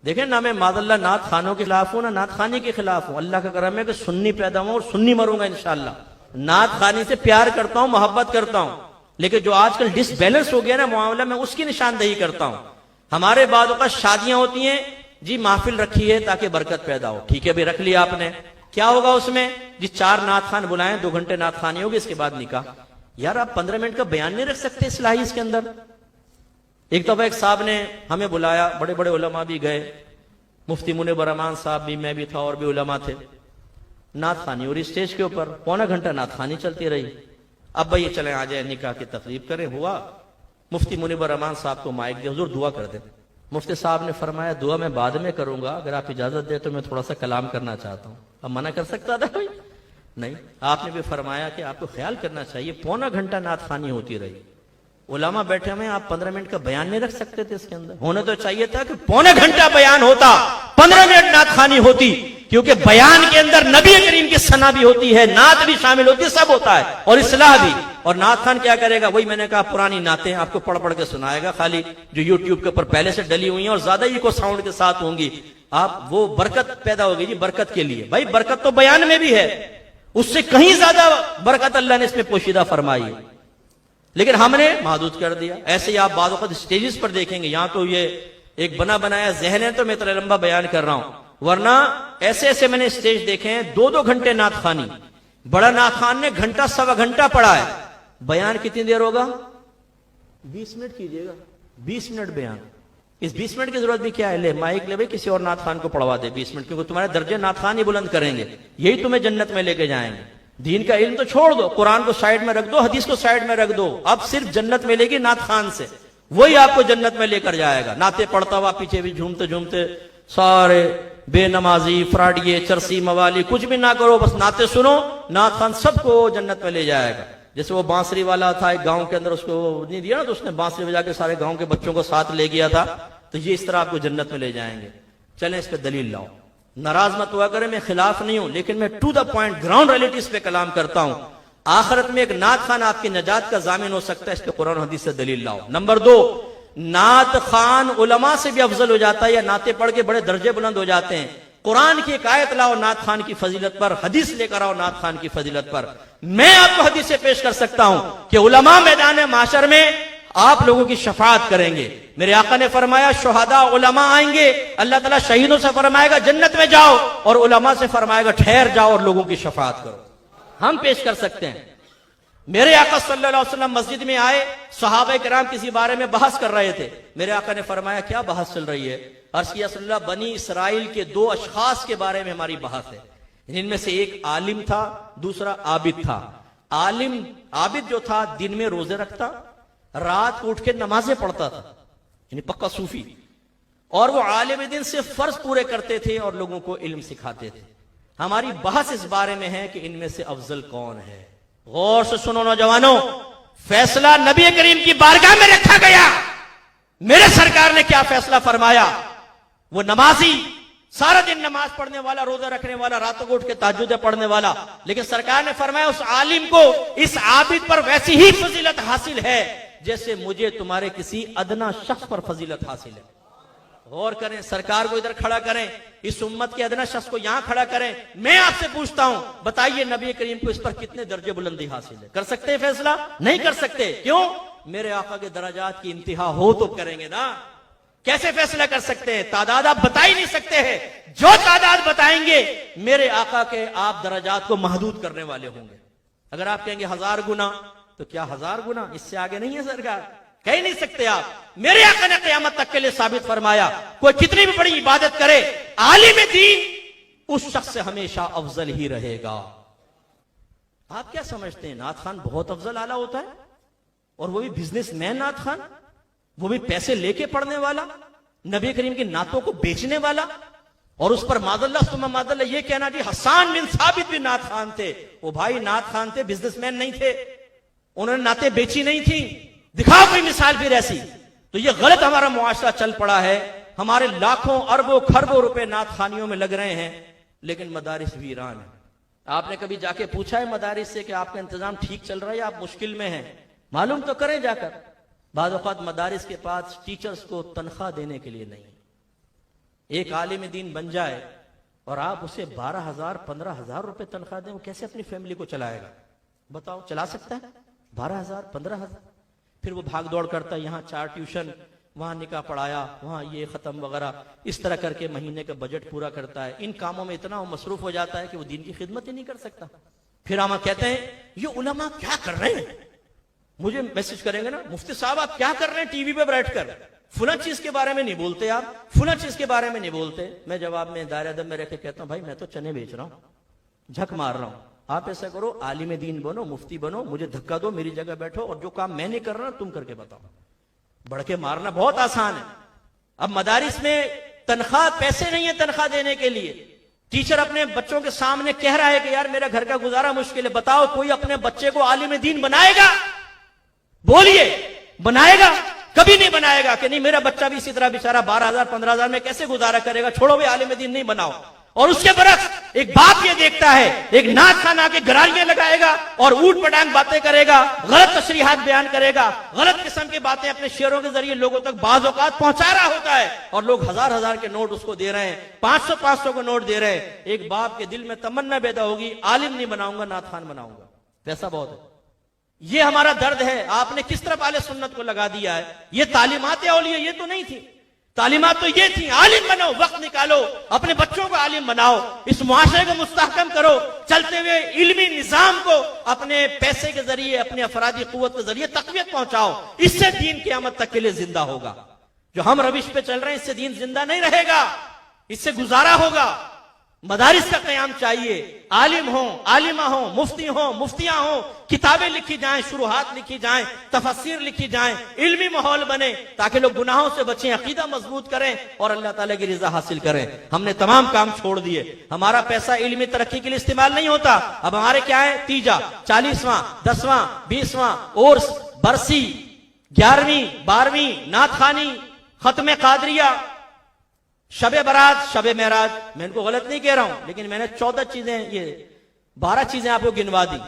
देखें ना मैं मादल्ला नात खानों के खिलाफ हूं ना नात खानी के खिलाफ हूं। अल्लाह का करम है कि सुन्नी पैदा हूं और सुन्नी मरूंगा इंशाअल्लाह। नात खानी से प्यार करता हूं, मोहब्बत करता हूं, लेकिन जो आजकल डिसबैलेंस हो गया ना मामला में, उसकी निशानदेही करता हूं। हमारे बाद का शादियां होती हैं जी, महफिल रखी है ताकि बरकत पैदा हो, ठीक है भाई रख लिया आपने, क्या होगा उसमें जी 4 नात खान बुलाएं, 2 घंटे नात खानी होगी, इसके बाद निकाह। यार आप 15 मिनट का बयान नहीं रख सकते इस्लाही इसके अंदर। एक दफा एक साहब ने हमें बुलाया, बड़े बड़े उलमा भी गए, मुफ्ती मुनीबर रहमान साहब भी, मैं भी था और भी उलमा थे। नात खानी और स्टेज के ऊपर पौना घंटा नात खानी चलती रही। अब भाई चले आ जाए निकाह की तकरीब करें। हुआ मुफ्ती मुनीबर रहमान साहब को माइक दे, हुजूर दुआ कर दे। मुफ्ती साहब ने फरमाया दुआ मैं बाद में करूंगा, अगर आप इजाजत दे तो मैं थोड़ा सा कलाम करना चाहता हूं। अब मना कर सकता था कोई नहीं। आपने भी फरमाया कि आपको ख्याल करना चाहिए, पौना घंटा नात खानी होती रही, उलमा बैठे हुए, आप 15 मिनट का बयान नहीं रख सकते थे इसके अंदर। होने तो चाहिए था कि पौने घंटा बयान होता, 15 मिनट नात खानी होती, क्योंकि बयान के अंदर नबी करीम की सना भी होती है, नात भी शामिल होती है, सब होता है, और इस्लाह भी। और नात खान क्या करेगा, वही मैंने कहा पुरानी नातें आपको पढ़ पढ़ के सुनाएगा, खाली जो यूट्यूब के ऊपर पहले से डली हुई हैं और ज्यादा ही को साउंड के साथ होंगी। आप वो बरकत पैदा होगी जी, बरकत के लिए। भाई बरकत तो बयान में भी है, उससे कहीं ज्यादा बरकत अल्लाह ने इसमें पोशीदा फरमाई है, लेकिन हमने महदूद कर दिया। ऐसे ही आप बाद वक्त स्टेजेस पर देखेंगे, यहां तो ये एक बना बनाया जहन है तो मैं इतना लंबा बयान कर रहा हूं, वरना ऐसे ऐसे मैंने स्टेज देखे हैं 2-2 घंटे नात खानी। बड़ा नात खान ने घंटा सवा घंटा पढ़ा है, बयान कितनी देर होगा, 20 मिनट कीजिएगा, 20 मिनट बयान। इस 20 मिनट की जरूरत भी क्या है, ले माइक ले भाई किसी और नात खान को पढ़वा दे 20 मिनट, क्योंकि तुम्हारे दर्जे नात खान ही बुलंद करेंगे, यही तुम्हें जन्नत में लेके जाएंगे। दीन का इल्म तो छोड़ दो, कुरान को साइड में रख दो, हदीस को साइड में रख दो, अब सिर्फ जन्नत मिलेगी नात खान से, वही आपको जन्नत में लेकर जाएगा। नाते पढ़ता हुआ पीछे भी झूमते झूमते सारे बेनमाजी फ्राडिये चरसी मवाली कुछ भी ना करो, बस नाते सुनो, नात खान सबको जन्नत में ले जाएगा। जैसे वो बांसुरी वाला था एक गांव के अंदर, उसको नहीं दिया ना तो उसने बांसुरी बजा के सारे गांव के बच्चों को साथ ले गया था, तो ये इस तरह आपको जन्नत में ले जाएंगे। चलें इस पर दलील लाओ, नाराज मत हुआ करें, मैं खिलाफ नहीं हूं, लेकिन मैं to the point ground realities पे कलाम करता हूं। आखिरत में एक नात खान आपकी नजात का जामिन हो सकता है, इस पे कुरान हदीस से दलील लाओ। नंबर 2, नात खान उलमा से भी अफजल हो जाता है, या नाते पढ़ के बड़े दर्जे बुलंद हो जाते हैं। कुरान की एक आयत लाओ नात खान की फजीलत पर, हदीस लेकर आओ नात खान की फजीलत पर। मैं आपको हदीस से पेश कर सकता हूं कि उलमा मैदान माशर में आप लोगों की शफाअत करेंगे। मेरे आका ने फरमाया शुहदा उलमा आएंगे, अल्लाह ताला शहीदों से फरमाएगा जन्नत में जाओ, और उलमा से फरमाएगा ठहर जाओ और लोगों की शफाअत करो। हम पेश कर सकते हैं। मेरे आका सल्लल्लाहु अलैहि वसल्लम मस्जिद में आए, सहाबा किराम किसी बारे में बहस कर रहे थे। मेरे आका ने फरमाया क्या बहस चल रही है? अर्ज़ किया सल्लल्लाहु अलैहि वसल्लम, बनी इसराइल के 2 अशखास के बारे में हमारी बहस है। इनमें से एक आलिम था, दूसरा आबिद था। आबिद जो था दिन में रोजे रखता, रात को उठ के नमाजें पढ़ता था, यानी पक्का सूफी, और वो आलिम दिन से फर्ज पूरे करते थे और लोगों को इल्म सिखाते थे। हमारी बहस इस बारे में है कि इनमें से अफजल कौन है। गौर से सुनो नौजवानों, फैसला नबी करीम की बारगाह में रखा गया। मेरे सरकार ने क्या फैसला फरमाया? वो नमाजी, सारा दिन नमाज पढ़ने वाला, रोजा रखने वाला, रातों को उठ के तहज्जुद पढ़ने वाला, लेकिन सरकार ने फरमाया उस आलिम को, इस आबिद पर वैसी ही फजीलत हासिल है जैसे मुझे तुम्हारे किसी अदना शख्स पर फजीलत हासिल है। गौर करें, सरकार को इधर खड़ा करें, इस उम्मत के अदना शख्स को यहां खड़ा करें। मैं आपसे पूछता हूं, बताइए नबी करीम को इस पर कितने दर्जे बुलंदी हासिल है? कर सकते हैं फैसला? नहीं कर सकते। क्यों? मेरे आका के दराजात की इंतहा हो तो करेंगे ना। कैसे फैसला कर सकते हैं? तादाद आप बता ही नहीं सकते हैं। जो तादाद बताएंगे मेरे आका के आप दराजात को महदूद करने वाले होंगे। अगर आप कहेंगे 1000 गुना, तो क्या 1000 गुना? इससे आगे नहीं है सरकार, कह ही नहीं सकते आप। मेरे आका ने क़यामत तक के लिए साबित फरमाया, कोई कितनी भी बड़ी इबादत करे, आलिम दीन उस शख्स से हमेशा अफजल ही रहेगा। आप क्या समझते हैं नात खान बहुत अफजल आला होता है? और वो भी बिजनेसमैन नात खान, वो भी पैसे लेके पढ़ने वाला, नबी करीम की नातों को बेचने वाला, और उस पर मादल्ला सुम्मा मादल्ला ये कहना कि हसन बिन साबित भी नात खान थे। वो भाई नात खान थे, बिजनेसमैन नहीं थे, उन्होंने नाते बेची नहीं थी। दिखाओ कोई मिसाल फिर ऐसी। तो ये गलत हमारा मुआशरा चल पड़ा है। हमारे लाखों अरबों खरबों रुपए नात खानियों में लग रहे हैं, लेकिन मदारिस वीरान है। आपने कभी जाके पूछा है मदारिस से कि आपका इंतजाम ठीक चल रहा है या आप मुश्किल में हैं? मालूम तो करें जाकर। बाद औक़ात मदारिस के पास टीचर्स को तनख्वाह देने के लिए नहीं, एक आलिम दीन बन जाए और आप उसे 12,000 15,000 रुपए तनख्वाह दें, वो कैसे अपनी फैमिली को चलाएगा? बताओ, चला सकता है? 12,000 15,000। फिर वो भाग दौड़ करता है, यहाँ 4 ट्यूशन, वहां निकाह पढ़ाया, वहां ये खत्म वगैरह, इस तरह करके महीने का बजट पूरा करता है। इन कामों में इतना वो मसरूफ हो जाता है कि वो दीन की खिदमत ही नहीं कर सकता। फिर हम कहते हैं ये उलमा क्या कर रहे हैं? मुझे मैसेज करेंगे ना, मुफ्ती साहब आप क्या कर रहे हैं टीवी पे बैठकर, फुला चीज के बारे में नहीं बोलते, आप फुला चीज के बारे में नहीं बोलते। मैं जवाब में दायरे अदब में रहकर कहता हूं, भाई मैं तो चने बेच रहा हूं, झक मार रहा हूं। आप ऐसा करो, आलिम दीन बनो, मुफ्ती बनो, मुझे धक्का दो, मेरी जगह बैठो और जो काम मैं नहीं कर रहा तुम करके बताओ। बढ़ के मारना बहुत आसान है। अब मदारिस में तनख्वाह, पैसे नहीं है तनख्वाह देने के लिए। टीचर अपने बच्चों के सामने कह रहा है कि यार मेरा घर का गुजारा मुश्किल है, बताओ कोई अपने बच्चे को आलिम दीन बनाएगा? बोलिए, बनाएगा? कभी नहीं बनाएगा कि नहीं मेरा बच्चा भी इसी तरह बेचारा 12,000 15,000 में कैसे गुजारा करेगा, छोड़ो भाई आलिम दीन नहीं बनाओ। और उसके बरक्स एक बाप ये देखता है, एक नाथ खाना के गरारियां लगाएगा और ऊट पटांग बातें करेगा, गलत तशरीहात बयान करेगा, गलत किस्म की बातें अपने शेयरों के जरिए लोगों तक बाज़ औक़ात पहुंचा रहा होता है और लोग 1000-1000 के नोट उसको दे रहे हैं, 500-500 के नोट दे रहे हैं। एक बाप के दिल में तमन्ना पैदा होगी, आलिम नहीं बनाऊंगा, नाथ खान बनाऊंगा। पैसा बहुत है। ये हमारा दर्द है। आपने किस तरफ आले सुन्नत को लगा दिया है। ये तालीमात औलिया ये तो नहीं थी, तालीमात तो ये थी, आलिम बनो, वक्त निकालो, अपने बच्चों को आलिम बनाओ, इस मुआशरे को मुस्तहकम करो, चलते हुए इल्मी निजाम को अपने पैसे के जरिए, अपने अफरादी कुव्वत के जरिए तकवीत पहुंचाओ। इससे दीन क़यामत तक के लिए जिंदा होगा। जो हम रविश पे चल रहे हैं इससे दीन जिंदा नहीं रहेगा, इससे गुजारा होगा। मदारिस का क़याम चाहिए, आलिम हो, आलिमा हो, मुफ्ती हो, मुफ्तियां हो, किताबें लिखी जाएं, शुरूहात लिखी जाएं, तफसीर लिखी जाएं, इल्मी माहौल बने ताकि लोग गुनाहों से बचें, अकीदा मजबूत करें और अल्लाह ताला की रिजा हासिल करें। हमने तमाम काम छोड़ दिए। हमारा पैसा इल्मी तरक्की के लिए इस्तेमाल नहीं होता। अब हमारे क्या है, तीजा, 40वां, 10वां, 20वां, उर्स, बरसी, 11वीं 12वीं, नात खानी, खत्म कादरिया, शबे बरात, शबे मेराज। मैं इनको गलत नहीं कह रहा हूं, लेकिन मैंने 14 चीजें, ये 12 चीजें आपको गिनवा दी।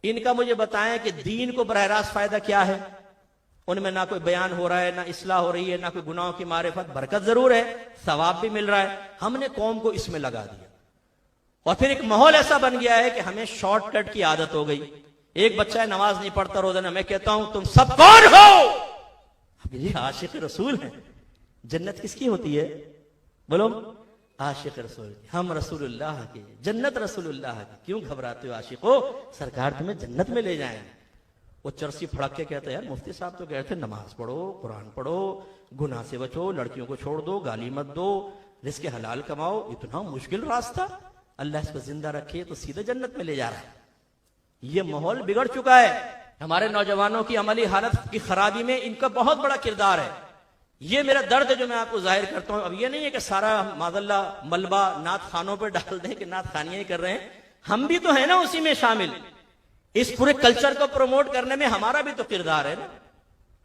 इनका मुझे बताएं कि दीन को बरह रास्त फायदा क्या है। उनमें ना कोई बयान हो रहा है, ना इस्लाह हो रही है, ना कोई गुनाहों की मारिफत। बरकत जरूर है, सवाब भी मिल रहा है। हमने कौम को इसमें लगा दिया और फिर एक माहौल ऐसा बन गया है कि हमें शॉर्टकट की आदत हो गई। एक बच्चा है नमाज नहीं पढ़ता रोजाना, मैं कहता हूं तुम सब कौन हो? ये आशिक रसूल है। जन्नत किसकी होती है? बोलो, आशिक रसूल। हम रसूलुल्लाह के, जन्नत रसूलुल्लाह की। क्यों घबराते हो आशिक हो? सरकार तुम्हें जन्नत में ले जाएंगे। वो चरसी फड़क के कहते यार मुफ्ती साहब तो कहते नमाज पढ़ो, कुरान पढ़ो, गुनाह से बचो, लड़कियों को छोड़ दो, गाली मत दो, रिज़्क़ हलाल कमाओ। इतना मुश्किल रास्ता, अल्लाह इसको जिंदा रखे तो सीधे जन्नत में ले जा रहा है। ये माहौल बिगड़ चुका है। हमारे नौजवानों की अमली हालत की खराबी में इनका बहुत बड़ा किरदार है। ये मेरा दर्द है जो मैं आपको जाहिर करता हूं। अब ये नहीं है कि सारा मादल्ला मलबा नात खानों पर डाल दें कि नात खानियां ही कर रहे हैं। हम भी तो है ना उसी में शामिल। इस पूरे कल्चर को प्रमोट करने में हमारा भी तो किरदार है ना।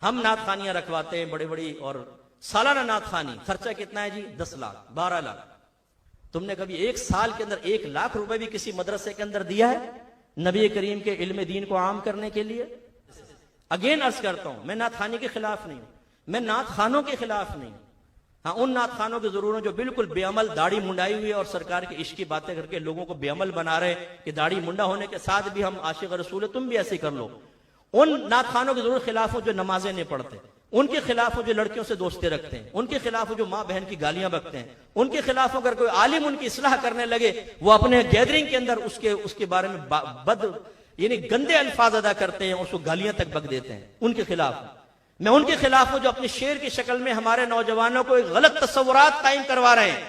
हम नात खानियां रखवाते हैं बड़ी बड़ी, और सालाना नात खानी खर्चा कितना है जी? 10 लाख 12 लाख। तुमने कभी एक साल के अंदर 1 लाख रुपए भी किसी मदरसे के अंदर दिया है नबी करीम के इल्म दीन को आम करने के लिए? अगेन अर्ज करता हूं, मैं नात खानी के खिलाफ नहीं हूं, मैं नात खानों के खिलाफ नहीं। हाँ, उन नात खानों की जरूर जो बिल्कुल बेअमल, दाढ़ी मुंडाई हुई है और सरकार के इश्क की बातें करके लोगों को बेअमल बना रहे कि दाढ़ी मुंडा होने के साथ भी हम आशिक रसूल है, तुम भी ऐसे कर लो। उन नात खानों के जरूर खिलाफ हो जो नमाजें नहीं पढ़ते, उनके खिलाफ हो जो लड़कियों से दोस्ती रखते हैं, उनके खिलाफ हो जो माँ बहन की गालियां बकते हैं, उनके खिलाफ अगर कोई आलिम उनकी इस्लाह करने लगे, वो अपने गैदरिंग के अंदर उसके बारे में बद यानी गंदे अल्फाज अदा करते हैं, उसको गालियां तक बक देते हैं, उनके खिलाफ। मैं उनके खिलाफ हूं जो अपने शेर की शक्ल में हमारे नौजवानों को एक गलत तस्वुरात कायम करवा रहे हैं।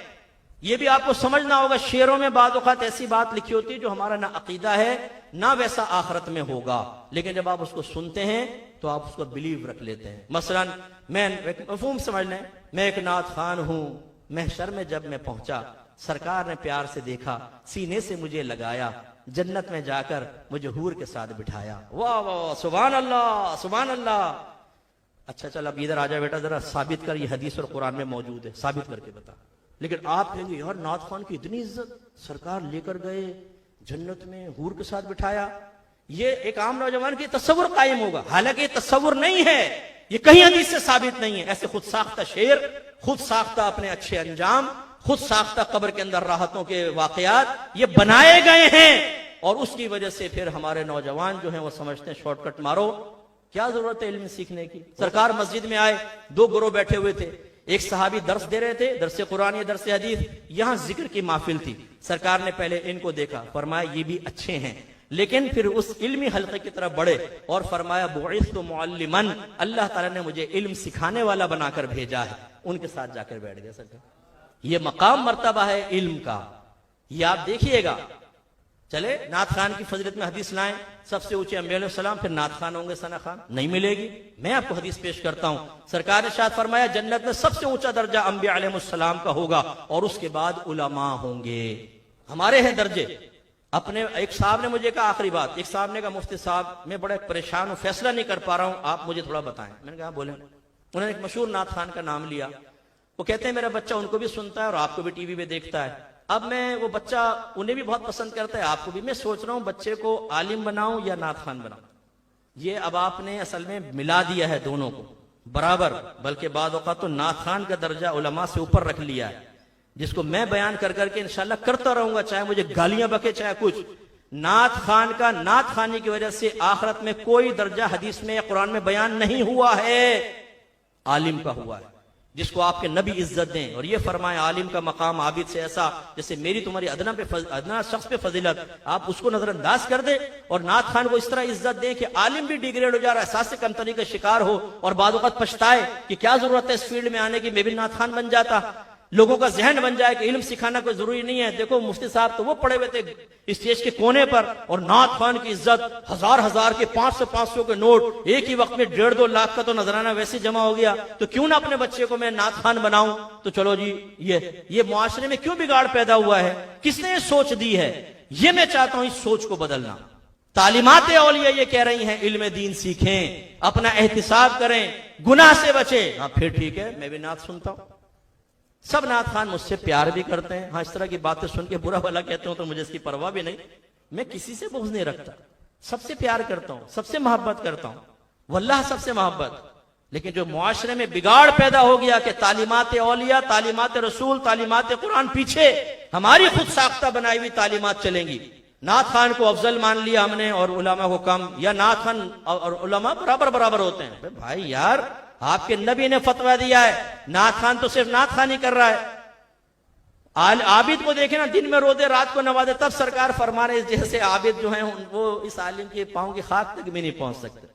यह भी आपको समझना होगा, शेरों में बाद औक़ात ऐसी बात लिखी होती है जो हमारा ना अकीदा है ना वैसा आखिरत में होगा, लेकिन जब आप उसको सुनते हैं तो आप उसको बिलीव रख लेते हैं। मसलन मैं एक मफ़हूम समझ लें, मैं एक नात खान हूं, महशर में जब मैं पहुंचा सरकार ने प्यार से देखा, सीने से मुझे लगाया, जन्नत में जाकर मुझे हूर के साथ बिठाया। वाह वाह, सुभान अल्लाह सुभान अल्लाह। अच्छा चल अब इधर आ जा बेटा, जरा साबित कर, ये हदीस और कुरान में मौजूद है, साबित करके बता। लेकिन आप कहेंगे यार नात खान की इतनी इज्जत, सरकार लेकर गए जन्नत में हूर के साथ बिठाया। ये एक आम नौजवान की तस्वुर कायम होगा, हालांकि ये तस्वुर नहीं है, ये कहीं हदीस से साबित नहीं है। ऐसे खुद साख्ता शेर, खुद साख्ता अपने अच्छे अंजाम, खुद साख्ता कब्र के अंदर राहतों के वाकयात ये बनाए गए हैं, और उसकी वजह से फिर हमारे नौजवान जो हैं वो समझते हैं शॉर्टकट मारो, क्या जरूरत है इल्म सीखने की। सरकार मस्जिद में आए, दो गिरोह बैठे हुए थे, एक सहाबी दर्स दे रहे थे, दरसे कुरान या दरसे हदीस, यहां जिक्र की महफिल थी। सरकार ने पहले इनको देखा, फरमाया ये भी अच्छे हैं, लेकिन फिर उस इल्मी हल्के की तरफ बढ़े और फरमाया बुइस्तु मुअल्लिमन, अल्लाह ताला ने मुझे इल्म सिखाने वाला बनाकर भेजा है। उनके साथ जाकर बैठ गया सरकार। ये मकाम मर्तबा है इल्म का, ये आप देखिएगा। चले नात खान की फजलत में हदीस लाएं, सबसे ऊंचे अंबिया अलैहिस्सलाम, फिर नात खान होंगे सना खान, नहीं मिलेगी। मैं आपको हदीस पेश करता हूं। सरकार ने शायद फरमाया जन्नत में सबसे ऊंचा दर्जा अंबिया अलैहिस्सलाम का होगा और उसके बाद उलमा होंगे। हमारे हैं दर्जे। अपने एक साहब ने मुझे कहा, आखिरी बात, एक साहब ने कहा मुफ्ती साहब मैं बड़ा परेशान हूं, फैसला नहीं कर पा रहा हूं, आप मुझे थोड़ा बताएं। मैंने कहा बोले। उन्होंने एक मशहूर नात खान का नाम लिया। वो कहते हैं मेरा बच्चा उनको भी सुनता है और आपको भी टीवी पे देखता है। अब मैं वो बच्चा उन्हें भी बहुत पसंद करता है, आपको भी। मैं सोच रहा हूं बच्चे को आलिम बनाऊं या नात खान बनाऊं। ये अब आपने असल में मिला दिया है दोनों को बराबर, बल्कि बाद औक़ात तो नात खान का दर्जा उलमा से ऊपर रख लिया है, जिसको मैं बयान कर करके इंशाल्लाह करता रहूंगा, चाहे मुझे गालियां बके चाहे कुछ। नात खान का नात खानी की वजह से आखिरत में कोई दर्जा हदीस में या कुरान में बयान नहीं हुआ है, आलिम का हुआ है, जिसको आपके नबी इज्जत दें। और ये फरमाए आलिम का मकाम आबिद से ऐसा जैसे मेरी तुम्हारी अदना शख्स पे फजीलत, आप उसको नजरअंदाज कर दे और नात खान को इस तरह इज्जत दें कि आलिम भी डिग्रेड हो जा रहा है, एहसास कमतरी का शिकार हो और बाद वक़्त पछताए कि क्या जरूरत है इस फील्ड में आने की, मैं भी नात खान बन जाता। लोगों का जहन बन जाए कि इल्म सिखाना कोई जरूरी नहीं है। देखो मुफ्ती साहब तो वो पड़े हुए थे स्टेज के कोने पर, और नात खान की इज्जत हजार हजार के 500 के नोट, एक ही वक्त में 1.5-2 लाख का तो नजराना वैसे जमा हो गया। तो क्यों ना अपने बच्चे को मैं नात खान बनाऊं। तो चलो जी, ये मुआशरे में क्यों बिगाड़ पैदा हुआ है, किसने ये सोच दी है। ये मैं चाहता हूं इस सोच को बदलना। तालीमात औलिया ये कह रही हैं इल्म दीन सीखें, अपना एहतिसाब करें, गुनाह से बचे। हाँ फिर ठीक है, मैं भी नात सुनता हूं। सब नात खान मुझसे प्यार भी करते हैं। हाँ इस तरह की बातें सुन के बुरा भला कहते हो तो मुझे इसकी परवाह भी नहीं। मैं किसी से बुग़्ज़ नहीं रखता, सबसे प्यार करता हूं, सबसे मोहब्बत करता हूं, वल्लाह सबसे मोहब्बत। लेकिन जो मुआशरे में बिगाड़ पैदा हो गया कि तालीमात औलिया, तालीमात रसूल, तालीमात कुरान पीछे हमारी खुद साख्ता बनाई हुई तालीमात चलेंगी। नात खान को अफजल मान लिया हमने और उलमा को कम, या नात खान और उलमा बराबर बराबर होते हैं। भाई यार आपके नबी ने फतवा दिया है, नात खान तो सिर्फ नात खान ही कर रहा है। आबिद को देखे ना, दिन में रोदे रात को नवाजे, तब सरकार फरमा रहे जैसे आबिद जो है वो इस आलिम के पांव की खाक तक भी नहीं पहुंच सकते।